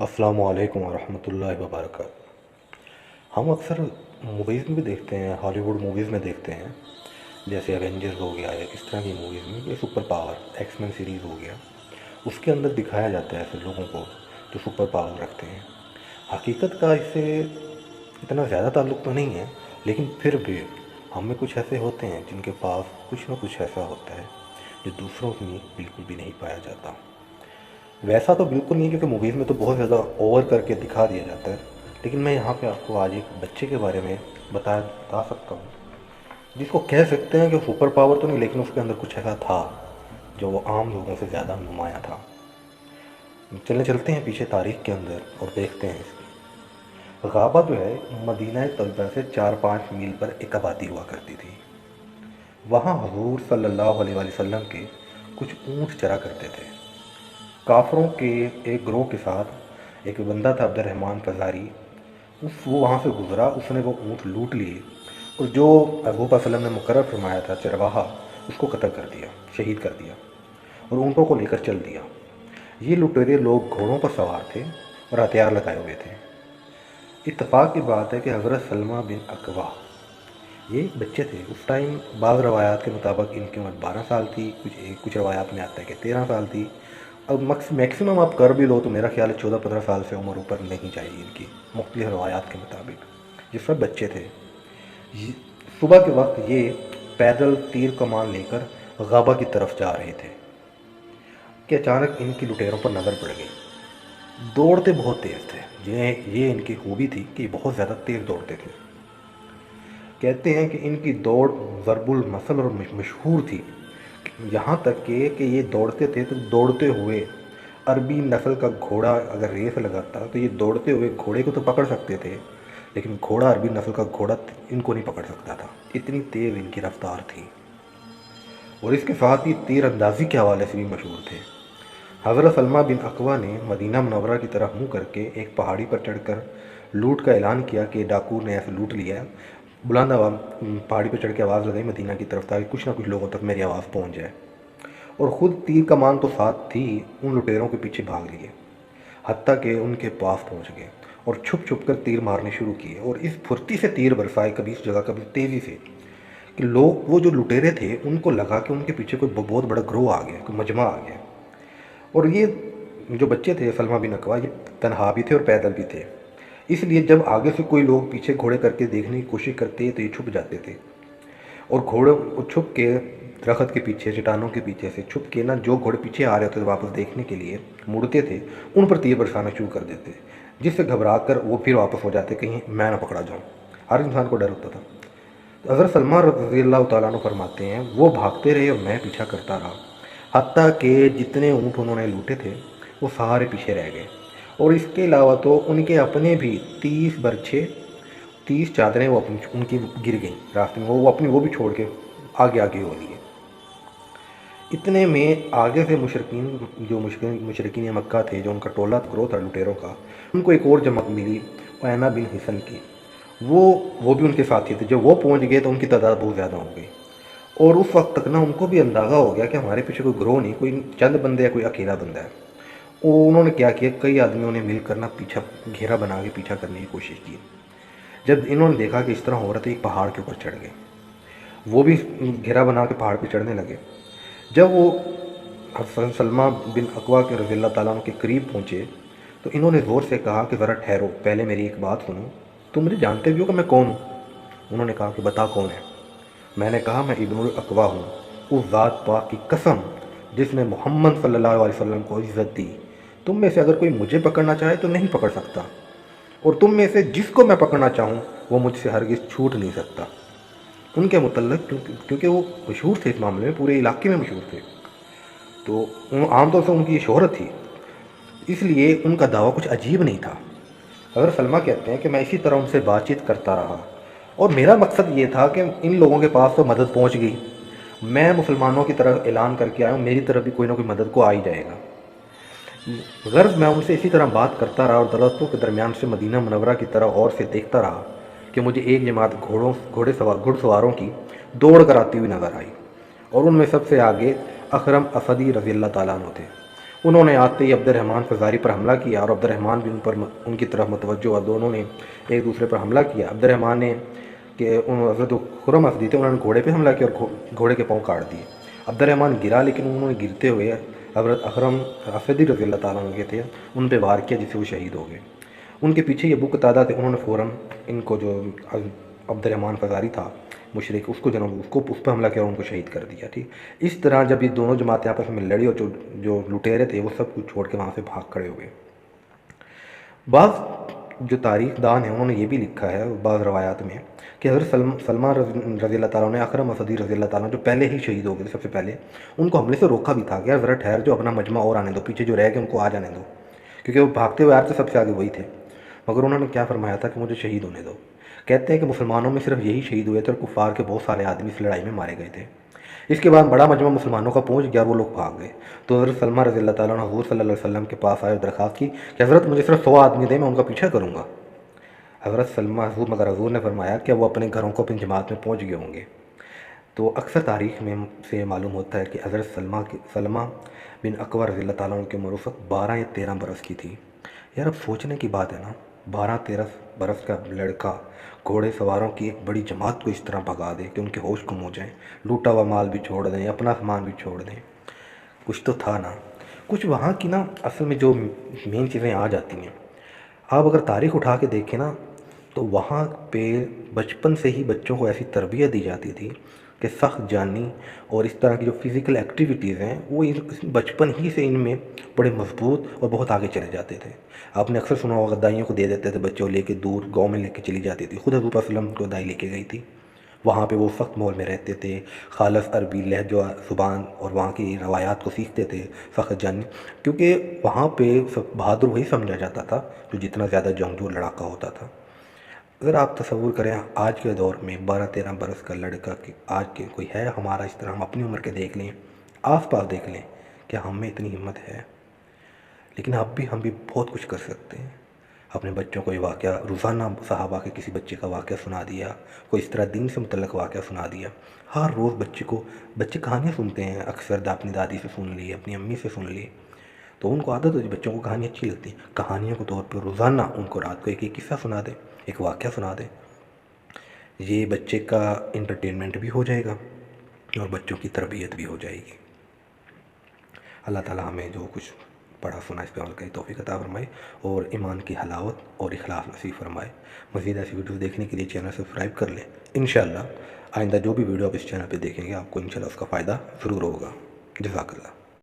अस्सलामु अलैकुम वरहमतुल्लाहि वबरकातुहू। हम अक्सर मूवीज़ में भी देखते हैं, हॉलीवुड मूवीज़ में देखते हैं, जैसे एवेंजर्स हो गया या इस तरह की मूवीज़ में ये सुपर पावर एक्समैन सीरीज़ हो गया, उसके अंदर दिखाया जाता है ऐसे लोगों को जो सुपर पावर रखते हैं। हकीकत का इससे इतना ज़्यादा ताल्लुक़ तो नहीं है, लेकिन फिर भी हम में कुछ ऐसे होते हैं जिनके पास कुछ ना कुछ ऐसा होता है जो दूसरों में बिल्कुल भी नहीं पाया जाता। वैसा तो बिल्कुल नहीं, क्योंकि मूवीज़ में तो बहुत ज़्यादा ओवर करके दिखा दिया जाता है, लेकिन मैं यहाँ पे आपको आज एक बच्चे के बारे में बता सकता हूँ जिसको कह सकते हैं कि सुपर पावर तो नहीं, लेकिन उसके अंदर कुछ ऐसा था जो वो आम लोगों से ज़्यादा नुमाया था। चलते हैं पीछे तारीख़ के अंदर और देखते हैं इसकी। गाबा जो है मदीना तैयबा से 4-5 मील पर एक आबादी हुआ करती थी। वहाँ हुज़ूर सल्लल्लाहु अलैहि वसल्लम के कुछ ऊँट चरा करते थे। काफरों के एक ग्रोह के साथ एक बंदा था अब्दुर्रहमान फजारी, वो वहाँ से गुज़रा, उसने वो ऊँट लूट लिए और जो हज़रत वसल्लम ने मुकर्रर फरमाया था चरवाहा, उसको कत्ल कर दिया, शहीद कर दिया और ऊँटों को लेकर चल दिया। ये लुटेरे लोग घोड़ों पर सवार थे और हथियार लगाए हुए थे। इत्तफाक की बात है कि हज़रत सलमा बिन अकवा ये बच्चे थे उस टाइम। बाज़ रवायात के मुताबिक इनकी उम्र 12 साल थी, कुछ रवायात में आता है कि 13 साल थी। अब मैक्सिमम आप कर भी लो तो मेरा ख्याल है 14-15 साल से उम्र ऊपर नहीं चाहिए इनकी, मुख्तलिफ रवायात के मुताबिक। ये सब बच्चे थे। सुबह के वक्त ये पैदल तीर कमान लेकर गाबा की तरफ जा रहे थे कि अचानक इनकी लुटेरों पर नज़र पड़ गई। दौड़ते बहुत तेज़ थे, ये इनकी खूबी थी कि बहुत ज़्यादा तेज़ दौड़ते थे। कहते हैं कि इनकी दौड़ ज़रबुल मसल और मशहूर थी, यहाँ तक कि ये दौड़ते थे तो दौड़ते हुए अरबी नस्ल का घोड़ा अगर रेस लगाता तो ये दौड़ते हुए घोड़े को तो पकड़ सकते थे, लेकिन घोड़ा अरबी नस्ल का घोड़ा इनको नहीं पकड़ सकता था, इतनी तेज़ इनकी रफ्तार थी। और इसके साथ ही तीर अंदाजी के हवाले से भी मशहूर थे। हज़रत सलमा बिन अकवा ने मदीना मुनव्वरा की तरफ मुँह करके एक पहाड़ी पर चढ़कर लूट का ऐलान किया कि डाकू ने ऐसे लूट लिया है। बुलंद पहाड़ी पर चढ़ के आवाज़ लगाई मदीना की तरफ, ताकि कुछ ना कुछ लोगों तक मेरी आवाज़ पहुंच जाए। और ख़ुद तीर कमान तो साथ थी, उन लुटेरों के पीछे भाग लिए, हत्ता कि उनके पास पहुंच गए और छुप छुप कर तीर मारने शुरू किए। और इस फुर्ती से तीर बरसाए, कभी इस जगह कभी तेज़ी से, कि लोग वो जो लुटेरे थे उनको लगा कि उनके पीछे कोई बहुत बड़ा ग्रोह आ गया, कोई मजमा आ गया। और ये जो बच्चे थे सलमा बिन अकवा, ये तनहा भी थे और पैदल भी थे, इसलिए जब आगे से कोई लोग पीछे घोड़े करके देखने की कोशिश करते तो ये छुप जाते थे। और घोड़े छुप के दरख्त के पीछे, चट्टानों के पीछे से छुप के ना, जो घोड़े पीछे आ रहे होते थे वापस देखने के लिए मुड़ते थे, उन पर तीर बरसाना शुरू कर देते, जिससे घबरा कर वो फिर वापस हो जाते, कहीं मैं ना पकड़ा जाऊँ। हर इंसान को डर होता था। तो हज़रत सलमान रज़ी अल्लाह तआला अन्हु फरमाते हैं, वो भागते रहे और मैं पीछा करता रहा, हत्ता कि जितने ऊँट उन्होंने लूटे थे वो सारे पीछे रह गए। और इसके अलावा तो उनके अपने भी 30 बरछे, 30 चादरें वो उनकी गिर गईं रास्ते में, वो अपनी वो भी छोड़ के आगे आगे हो लिए। इतने में आगे से मुशरिकीन मक्का थे, जो उनका टोला ग्रोह था लुटेरों का, उनको एक और जमात मिली ऐना बिन हिसन की। वो भी उनके साथी थे। जब वो पहुंच गए तो उनकी तादाद बहुत ज़्यादा हो गई और उस वक्त तक ना उनको भी अंदाज़ा हो गया कि हमारे पीछे कोई ग्रोह नहीं, कोई चंद बंदे या कोई अकेला बंदा है। उन्होंने क्या किया, कई आदमियों ने मिलकर ना पीछा घेरा बना के पीछा करने की कोशिश की। जब इन्होंने देखा कि इस तरह हो रहा था, एक पहाड़ के ऊपर चढ़ गए, वो भी घेरा बना के पहाड़ पर चढ़ने लगे। जब वो हज़रत सलमा बिन अकवा के रज़ी अल्लाह तआला अन्हु के करीब पहुँचे तो इन्होंने ज़ोर से कहा कि ज़रा ठहरो, पहले मेरी एक बात सुनो, तुम मुझे जानते भी हो कि मैं कौन हूँ? उन्होंने कहा कि बता कौन है। मैंने कहा मैं इब्नुल अकवा हूँ, उस ज़ात पाक की कसम जिसने मोहम्मद सल्लल्लाहु अलैहि वसल्लम को इज़्ज़त दी। तुम में से अगर कोई मुझे पकड़ना चाहे तो नहीं पकड़ सकता, और तुम में से जिसको मैं पकड़ना चाहूँ वो मुझसे हरगिज़ छूट नहीं सकता। उनके मुतल्लिक़ क्योंकि वो मशहूर थे इस मामले में, पूरे इलाके में मशहूर थे, तो आमतौर से उनकी शोहरत थी, इसलिए उनका दावा कुछ अजीब नहीं था। हज़रत सलमा कहते हैं कि मैं इसी तरह उनसे बातचीत करता रहा और मेरा मकसद ये था कि इन लोगों के पास तो मदद पहुंच गई, मैं मुसलमानों की तरफ ऐलान करके आया हूँ, मेरी तरफ भी कोई ना कोई मदद को आ ही जाएगा। गर्ज मैं उनसे इसी तरह बात करता रहा और दरख्तों के दरमियान से मदीना मुनव्वरा की तरफ और से देखता रहा कि मुझे एक जमात घुड़सवारों की दौड़ कर आती हुई नज़र आई और उनमें सबसे आगे अकरम असदी रज़ी अल्लाह तआला अन्हु थे। انہوں نے آتے ہی عبد الرحمن فزاری پر حملہ کیا اور عبد الرحمن بھی ان کی طرف متوجہ ہوا، دونوں نے ایک دوسرے پر حملہ کیا۔ عبد الرحمن نے کہ حضرت خرم افدی تھے، انہوں نے گھوڑے پہ حملہ کیا اور گھوڑے کے پاؤں کاٹ دیے۔ عبد الرحمن گرا، لیکن انہوں نے گرتے ہوئے حضرت اکرم افدی رضی اللہ تعالیٰ عنہ کے تھے، ان پہ وار کیا، جس سے وہ شہید ہو گئے۔ ان کے پیچھے یہ ابو قتادہ تھے، انہوں نے فوراً ان کو جو عبد الرحمن فزاری تھا مشرک، اس پہ حملہ کیا اور ان کو شہید کر دیا۔ ٹھیک اس طرح جب یہ دونوں جماعتیں آپس میں لڑی اور جو لٹیرے تھے وہ سب کچھ چھوڑ کے وہاں سے بھاگ کھڑے ہوئے۔ بعض جو تاریخ دان ہیں انہوں نے یہ بھی لکھا ہے بعض روایات میں کہ حضرت سلمان رضی اللہ تعالیٰ نے اکرم اسدی رضی اللہ تعالیٰ جو پہلے ہی شہید ہو گئے تھے سب سے پہلے، ان کو حملے سے روکا بھی تھا کہ یار ذرا ٹھہر جو، اپنا مجمع اور آنے دو، پیچھے جو رہ گئے ان کو آ جانے دو، کیونکہ وہ بھاگتے ہوئے آتے تھے، سب سے آگے وہی تھے۔ مگر انہوں نے کیا فرمایا تھا کہ مجھے شہید ہونے دو۔ کہتے ہیں کہ مسلمانوں میں صرف یہی شہید ہوئے تھے اور کفار کے بہت سارے آدمی اس لڑائی میں مارے گئے تھے۔ اس کے بعد بڑا مجمع مسلمانوں کا پہنچ گیا اور وہ لوگ بھاگ گئے، تو حضرت سلمان رضی اللہ تعالیٰ نے حضور صلی اللہ علیہ وسلم کے پاس آئے اور درخواست کی کہ حضرت مجھے صرف 100 آدمی دیں، میں ان کا پیچھا کروں گا۔ حضرت مگر حضور نے فرمایا کہ وہ اپنے گھروں کو اپنی جماعت میں پہنچ گئے ہوں گے۔ تو اکثر تاریخ میں سے معلوم ہوتا ہے کہ حضرت سلمہ بن اکوع رضی اللہ تعالیٰ عنہ کی عمر اس وقت 12 یا 13 برس کی تھی۔ یار اب سوچنے کی بات ہے نا، 12-13 برس کا لڑکا گھوڑے سواروں کی ایک بڑی جماعت کو اس طرح بھگا دے کہ ان کے ہوش گم ہو جائیں، لوٹا ہوا مال بھی چھوڑ دیں، اپنا سامان بھی چھوڑ دیں۔ کچھ تو تھا نا، کچھ وہاں کی نا اصل میں جو مین چیزیں آ جاتی ہیں۔ آپ اگر تاریخ اٹھا کے دیکھیں نا تو وہاں پہ بچپن سے ہی بچوں کو ایسی تربیت دی جاتی تھی کہ سخت جانی اور اس طرح کی جو فزیکل ایکٹیویٹیز ہیں وہ بچپن ہی سے ان میں بڑے مضبوط اور بہت آگے چلے جاتے تھے۔ آپ نے اکثر سنا ہوگا دائیوں کو دے دیتے تھے، بچوں لے کے دور گاؤں میں لے کے چلی جاتی تھی، خود حضور صلی اللہ علیہ وسلم کو دائی لے کے گئی تھی، وہاں پہ وہ سخت ماحول میں رہتے تھے، خالص عربی لہجہ زبان اور وہاں کی روایات کو سیکھتے تھے، سخت جانی، کیونکہ وہاں پہ سب بہادر وہی سمجھا جاتا تھا جو جتنا زیادہ جنگجو لڑاکا ہوتا تھا۔ اگر آپ تصور کریں آج کے دور میں 12-13 برس کا لڑکا کہ آج کے کوئی ہے ہمارا اس طرح، ہم اپنی عمر کے دیکھ لیں، آس پاس دیکھ لیں، کیا ہم میں اتنی ہمت ہے؟ لیکن اب بھی ہم بھی بہت کچھ کر سکتے ہیں۔ اپنے بچوں کو یہ واقعہ روزانہ صحابہ کے کسی بچے کا واقعہ سنا دیا، کوئی اس طرح دین سے متعلق واقعہ سنا دیا۔ ہر روز بچے کہانیاں سنتے ہیں، اکثر اپنی دادی سے سن لی، اپنی امی سے سن لی، تو ان کو عادت ہوتی ہے، بچوں کو کہانی اچھی لگتی ہے، کہانیوں کے طور پر روزانہ ان کو رات کو ایک قصہ سنا دیں، ایک واقعہ سنا دیں۔ یہ بچے کا انٹرٹینمنٹ بھی ہو جائے گا اور بچوں کی تربیت بھی ہو جائے گی۔ اللہ تعالیٰ ہمیں جو کچھ پڑھا سنا اس پہ عمل کرنے کی توفیق عطا فرمائے اور ایمان کی حلاوت اور اخلاص نصیب فرمائے۔ مزید ایسی ویڈیوز دیکھنے کے لیے چینل سبسکرائب کر لیں۔ انشاءاللہ آئندہ جو بھی ویڈیو آپ اس چینل پہ دیکھیں گے آپ کو انشاءاللہ اس کا فائدہ ضرور ہوگا۔ جزاک اللہ۔